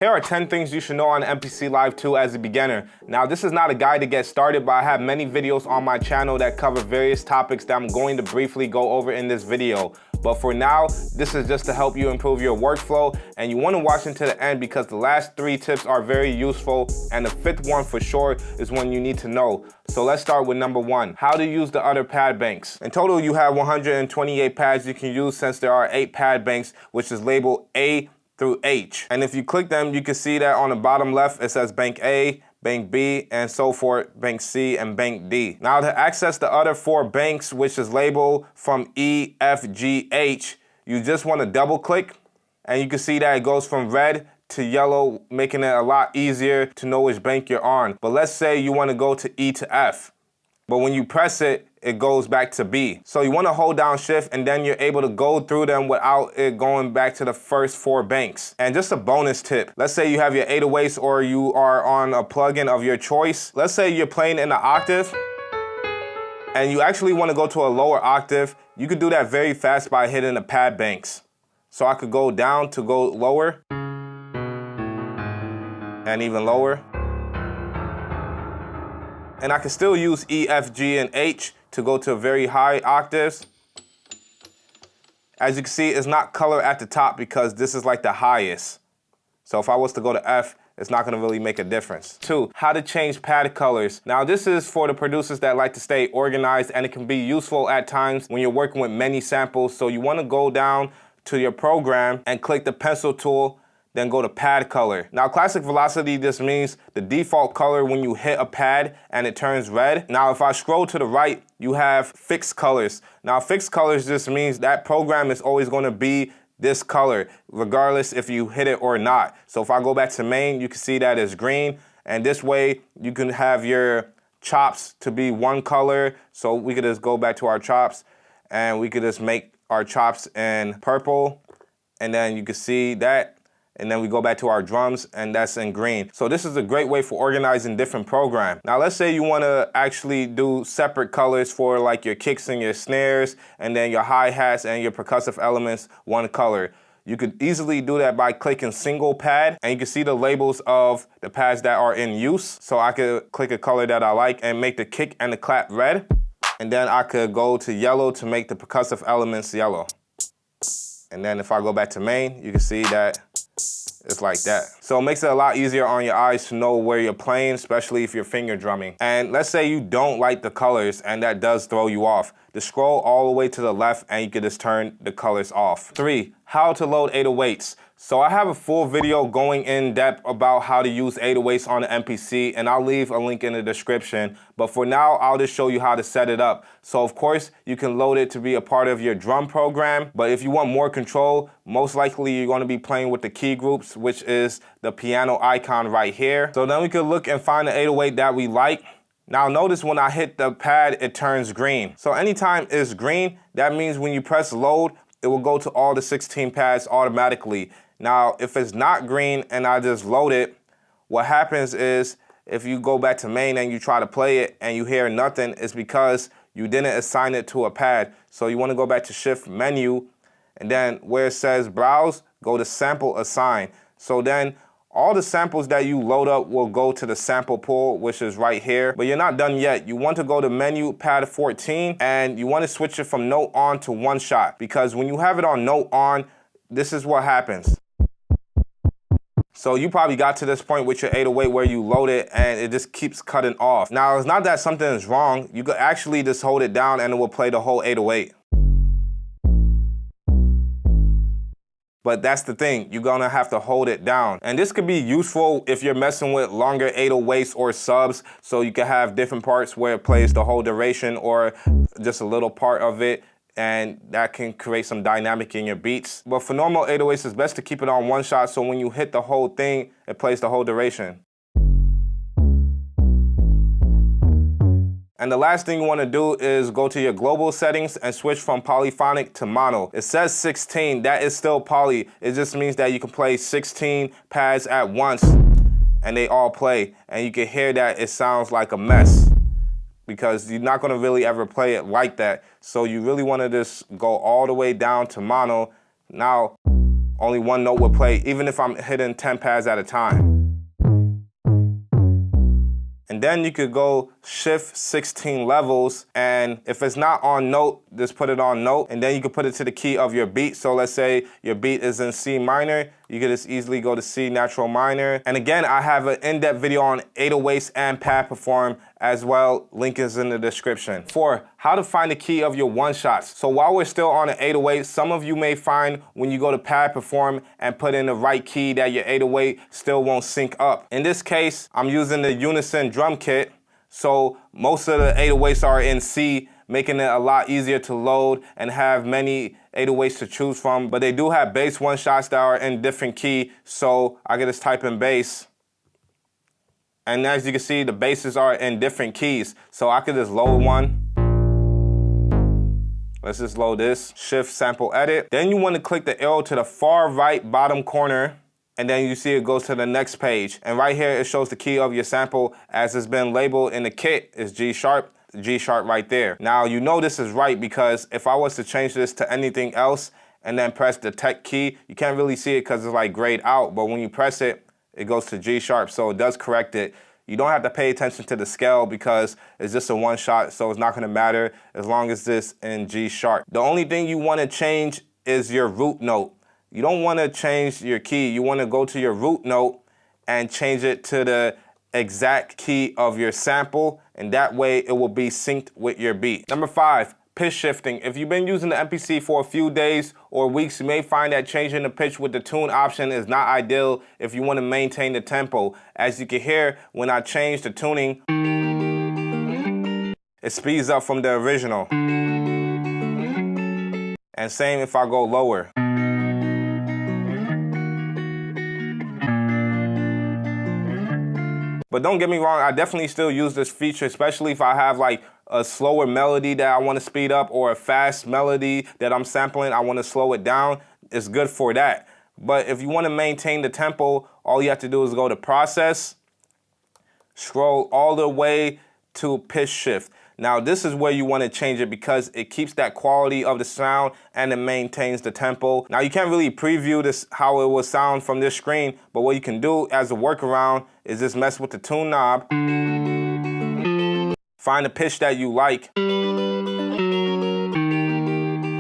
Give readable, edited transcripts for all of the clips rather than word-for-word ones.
Here are 10 things you should know on MPC Live 2 as a beginner. Now, this is not a guide to get started, but I have many videos on my channel that cover various topics that I'm going to briefly go over in this video. But for now, this is just to help you improve your workflow, and you want to watch until the end because the last 3 tips are very useful, and the 5th one for sure is one you need to know. So let's start with number 1, how to use the other pad banks. In total, you have 128 pads you can use since there are 8 pad banks, which is labeled A through H. And if you click them, you can see that on the bottom left, it says Bank A, Bank B, and so forth, Bank C, and Bank D. Now to access the other 4 banks, which is labeled from E, F, G, H, you just want to double click, and you can see that it goes from red to yellow, making it a lot easier to know which bank you're on. But let's say you want to go to E to F. But when you press it, it goes back to B. So you want to hold down shift and then you're able to go through them without it going back to the first 4 banks. And just a bonus tip, let's say you have your 808s or you are on a plugin of your choice. Let's say you're playing in an octave and you actually want to go to a lower octave. You could do that very fast by hitting the pad banks. So I could go down to go lower and even lower. And I can still use E, F, G, and H to go to very high octaves. As you can see, it's not color at the top because this is like the highest. So if I was to go to F, it's not gonna really make a difference. 2, how to change pad colors. Now this is for the producers that like to stay organized, and it can be useful at times when you're working with many samples. So you wanna go down to your program and click the pencil tool, then go to pad color. Now classic velocity just means the default color when you hit a pad and it turns red. Now if I scroll to the right, you have fixed colors. Now fixed colors just means that program is always gonna be this color, regardless if you hit it or not. So if I go back to main, you can see that it's green, and this way you can have your chops to be one color. So we could just go back to our chops and we could just make our chops in purple, and then you can see that. And then we go back to our drums and that's in green. So this is a great way for organizing different programs. Now let's say you want to actually do separate colors for like your kicks and your snares, and then your hi-hats and your percussive elements, one color. You could easily do that by clicking single pad, and you can see the labels of the pads that are in use. So I could click a color that I like and make the kick and the clap red. And then I could go to yellow to make the percussive elements yellow. And then if I go back to main, you can see that it's like that. So it makes it a lot easier on your eyes to know where you're playing, especially if you're finger drumming. And let's say you don't like the colors and that does throw you off. Just scroll all the way to the left and you can just turn the colors off. 3, how to load 808s. So I have a full video going in depth about how to use 808s on the MPC, and I'll leave a link in the description. But for now, I'll just show you how to set it up. So of course, you can load it to be a part of your drum program, but if you want more control, most likely you're gonna be playing with the key groups, which is the piano icon right here. So then we can look and find the 808 that we like. Now notice when I hit the pad, it turns green. So anytime it's green, that means when you press load, it will go to all the 16 pads automatically. Now, if it's not green and I just load it, what happens is if you go back to main and you try to play it and you hear nothing, it's because you didn't assign it to a pad. So you want to go back to shift menu, and then where it says browse, go to sample assign. So then all the samples that you load up will go to the sample pool, which is right here. But you're not done yet. You want to go to menu pad 14 and you want to switch it from note on to one shot, because when you have it on note on, this is what happens. So you probably got to this point with your 808 where you load it and it just keeps cutting off. Now, it's not that something is wrong. You could actually just hold it down and it will play the whole 808. But that's the thing, you're gonna have to hold it down. And this could be useful if you're messing with longer 808s or subs, so you can have different parts where it plays the whole duration or just a little part of it, and that can create some dynamic in your beats. But for normal 808s, it's best to keep it on one shot, so when you hit the whole thing, it plays the whole duration. And the last thing you want to do is go to your global settings and switch from polyphonic to mono. It says 16, that is still poly. It just means that you can play 16 pads at once and they all play. And you can hear that it sounds like a mess because you're not going to really ever play it like that. So you really want to just go all the way down to mono. Now, only one note will play, even if I'm hitting 10 pads at a time. And then you could go shift 16 levels, and if it's not on note, just put it on note, and then you can put it to the key of your beat. So let's say your beat is in C minor, you could just easily go to C natural minor. And again, I have an in-depth video on 808s and pad perform as well. Link is in the description. 4, how to find the key of your one-shots. So while we're still on the 808, some of you may find when you go to pad perform and put in the right key that your 808 still won't sync up. In this case, I'm using the Unison drum kit. So most of the 808s are in C, making it a lot easier to load and have many 808s to choose from. But they do have bass one-shots that are in different key. So I can just type in bass. And as you can see, the basses are in different keys. So I could just load one. Let's just load this. Shift sample edit. Then you want to click the arrow to the far right bottom corner. And then you see it goes to the next page. And right here, it shows the key of your sample as it's been labeled in the kit is G sharp right there. Now, you know this is right because if I was to change this to anything else and then press the tech key, you can't really see it because it's like grayed out. But when you press it, it goes to G sharp, so it does correct it. You don't have to pay attention to the scale because it's just a one shot, so it's not gonna matter as long as this in G sharp. The only thing you wanna change is your root note. You don't wanna change your key. You wanna go to your root note and change it to the exact key of your sample, and that way it will be synced with your beat. Number 5, pitch shifting. If you've been using the MPC for a few days or weeks, you may find that changing the pitch with the tune option is not ideal if you want to maintain the tempo. As you can hear, when I change the tuning, it speeds up from the original. And same if I go lower. But don't get me wrong, I definitely still use this feature, especially if I have like a slower melody that I want to speed up or a fast melody that I'm sampling, I want to slow it down. It's good for that. But if you want to maintain the tempo, all you have to do is go to process, scroll all the way to pitch shift. Now this is where you want to change it because it keeps that quality of the sound and it maintains the tempo. Now you can't really preview this how it will sound from this screen, but what you can do as a workaround is just mess with the tune knob, find a pitch that you like.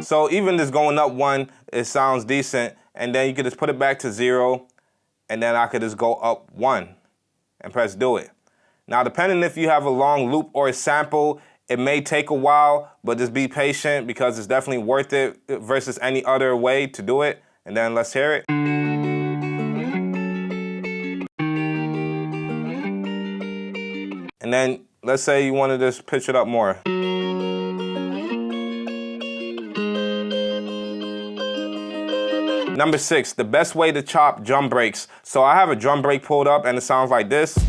So even just going up 1, it sounds decent, and then you can just put it back to 0, and then I could just go up 1 and press do it. Now, depending if you have a long loop or a sample, it may take a while, but just be patient because it's definitely worth it versus any other way to do it. And then let's hear it. And then let's say you want to just pitch it up more. Number 6, the best way to chop drum breaks. So I have a drum break pulled up and it sounds like this.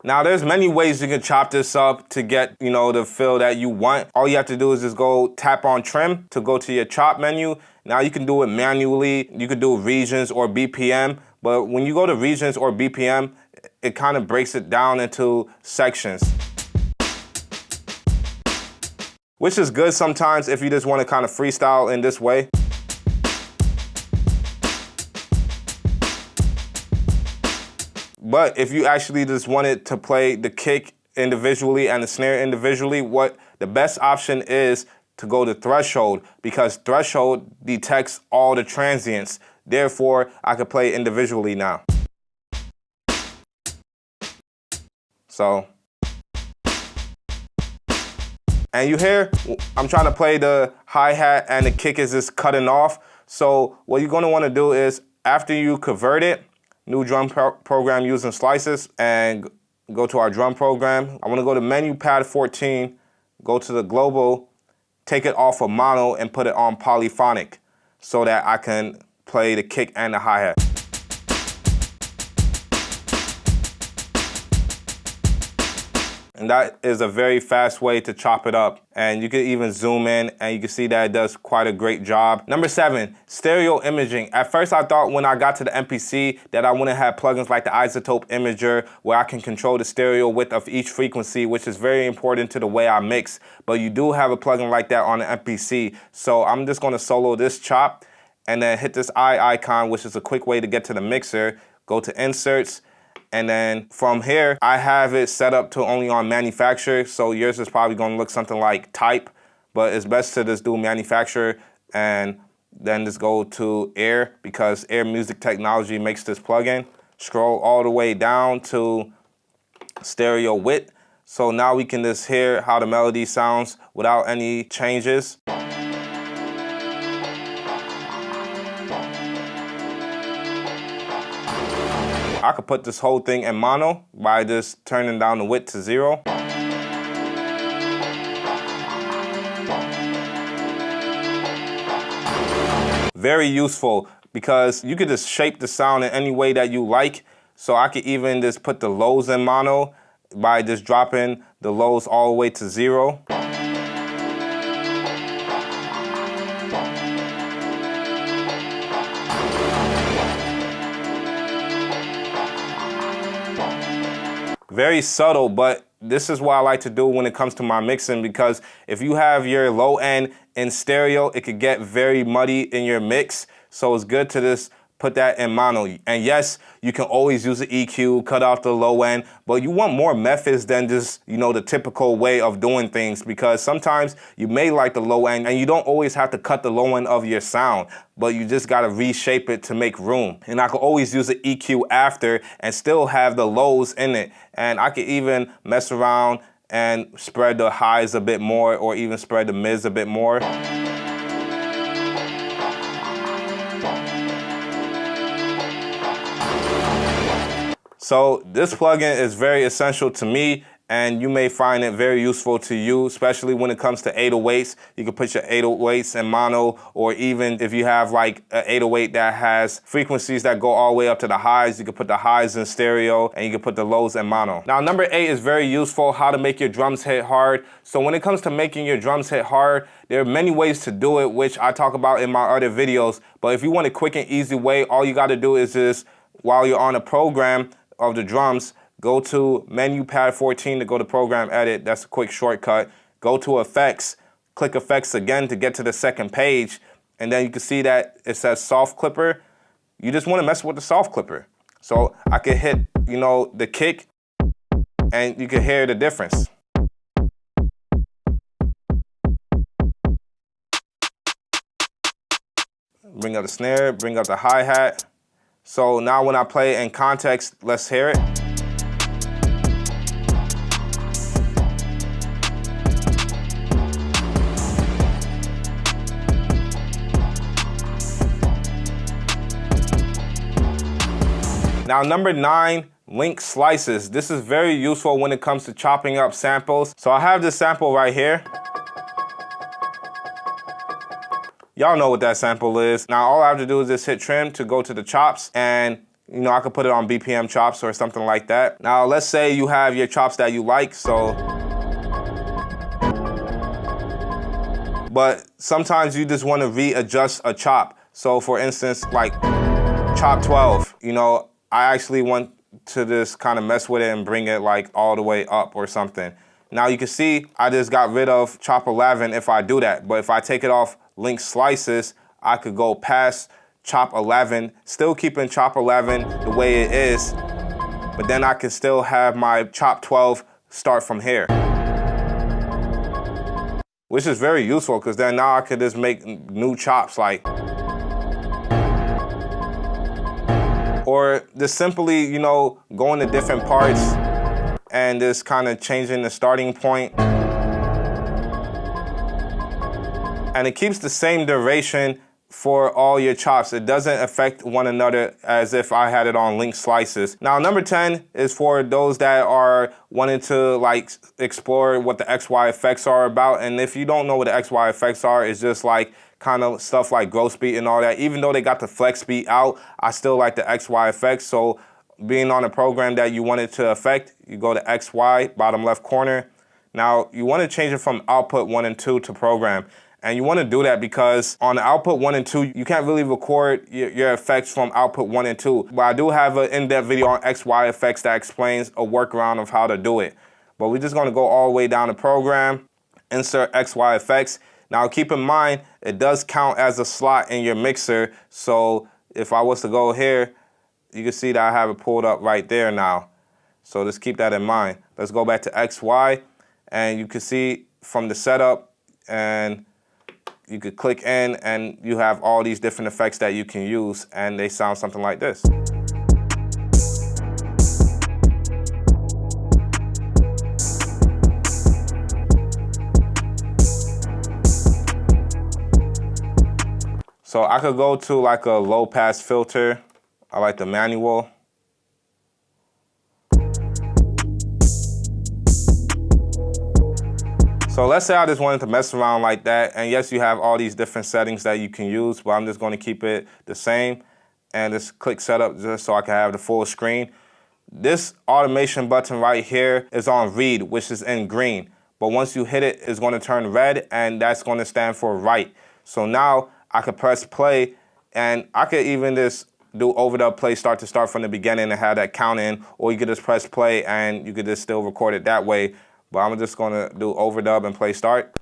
Now there's many ways you can chop this up to get, the feel that you want. All you have to do is just go tap on trim to go to your chop menu. Now you can do it manually. You can do regions or BPM, but when you go to regions or BPM, it kind of breaks it down into sections. Which is good sometimes if you just want to kind of freestyle in this way. But if you actually just wanted to play the kick individually and the snare individually, what the best option is to go to threshold, because threshold detects all the transients. Therefore, I could play individually now. So, and you hear, I'm trying to play the hi-hat and the kick is just cutting off. So what you're gonna wanna do is, after you convert it, new drum program using slices, and go to our drum program. I wanna go to menu pad 14, go to the global, take it off of mono and put it on polyphonic so that I can play the kick and the hi-hat. And that is a very fast way to chop it up. And you can even zoom in and you can see that it does quite a great job. Number 7, stereo imaging. At first I thought when I got to the MPC that I wouldn't have plugins like the Isotope Imager where I can control the stereo width of each frequency, which is very important to the way I mix. But you do have a plugin like that on the MPC. So I'm just gonna solo this chop and then hit this eye icon, which is a quick way to get to the mixer. Go to inserts. And then from here, I have it set up to only on manufacturer. So yours is probably gonna look something like type, but it's best to just do manufacturer and then just go to Air because Air Music Technology makes this plugin. Scroll all the way down to stereo width. So now we can just hear how the melody sounds without any changes. I could put this whole thing in mono by just turning down the width to 0. Very useful because you could just shape the sound in any way that you like. So I could even just put the lows in mono by just dropping the lows all the way to 0. Very subtle, but this is what I like to do when it comes to my mixing because if you have your low end in stereo, it could get very muddy in your mix. So it's good to just put that in mono. And yes, you can always use the EQ, cut off the low end, but you want more methods than just, you know, the typical way of doing things because sometimes you may like the low end and you don't always have to cut the low end of your sound, but you just gotta reshape it to make room. And I could always use the EQ after and still have the lows in it. And I could even mess around and spread the highs a bit more or even spread the mids a bit more. So this plugin is very essential to me and you may find it very useful to you, especially when it comes to 808s. You can put your 808s in mono, or even if you have like an 808 that has frequencies that go all the way up to the highs, you can put the highs in stereo and you can put the lows in mono. Now number 8 is very useful, how to make your drums hit hard. So when it comes to making your drums hit hard, there are many ways to do it, which I talk about in my other videos. But if you want a quick and easy way, all you gotta do is just, while you're on a program of the drums, go to menu pad 14 to go to program edit. That's a quick shortcut. Go to effects, click effects again to get to the second page. And then you can see that it says soft clipper. You just want to mess with the soft clipper. So I can hit, you know, the kick and you can hear the difference. Bring up the snare, bring up the hi-hat. So now when I play in context, let's hear it. Now number 9, link slices. This is very useful when it comes to chopping up samples. So I have this sample right here. Y'all know what that sample is. Now all I have to do is just hit trim to go to the chops, and you know, I could put it on BPM chops or something like that. Now let's say you have your chops that you like, so. But sometimes you just want to readjust a chop. So for instance, like chop 12, you know, I actually want to just kind of mess with it and bring it like all the way up or something. Now you can see I just got rid of chop 11 if I do that, but if I take it off link slices, I could go past chop 11, still keeping chop 11 the way it is, but then I can still have my chop 12 start from here. Which is very useful because then now I could just make new chops like. Or just simply, you know, going to different parts and just kind of changing the starting point. And it keeps the same duration for all your chops. It doesn't affect one another as if I had it on link slices. Now number 10 is for those that are wanting to like explore what the XYFX are about. And if you don't know what the XYFX are, it's just like kind of stuff like gross beat and all that. Even though they got the flex beat out, I still like the XYFX. So being on a program that you want it to affect, you go to XY, bottom left corner. Now, you want to change it from output 1 and 2 to program. And you want to do that because on output 1 and 2, you can't really record your effects from output 1 and 2. But I do have an in-depth video on XYFX that explains a workaround of how to do it. But we're just going to go all the way down to program, insert XYFX. Now, keep in mind, it does count as a slot in your mixer. So if I was to go here, you can see that I have it pulled up right there now. So just keep that in mind. Let's go back to XY, and you can see from the setup, and you could click in, and you have all these different effects that you can use, and they sound something like this. So I could go to like a low pass filter. I like the manual. So let's say I just wanted to mess around like that, and yes, you have all these different settings that you can use, but I'm just going to keep it the same and just click setup just so I can have the full screen. This automation button right here is on read, which is in green, but once you hit it, it's going to turn red, and that's going to stand for write. So now I could press play, and I could even just do overdub play start to start from the beginning and have that count in, or you could just press play and you could just still record it that way. But I'm just gonna do overdub and play start.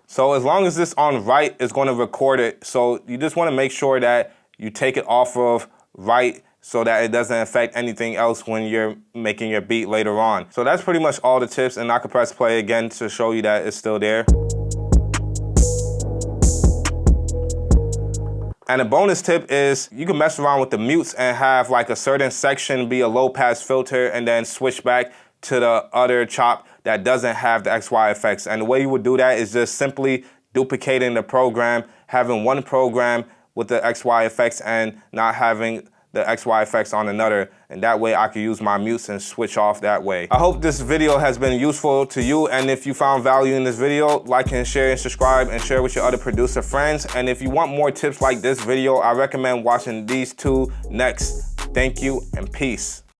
So as long as this on write, it's gonna record it. So you just wanna make sure that you take it off of write so that it doesn't affect anything else when you're making your beat later on. So that's pretty much all the tips, and I can press play again to show you that it's still there. And a bonus tip is you can mess around with the mutes and have like a certain section be a low pass filter and then switch back to the other chop that doesn't have the XYFX. And the way you would do that is just simply duplicating the program, having one program with the XYFX and not having the XYFX on another, and that way I can use my mutes and switch off that way. I hope this video has been useful to you, and if you found value in this video, like and share and subscribe and share with your other producer friends. And if you want more tips like this video, I recommend watching these two next. Thank you and peace.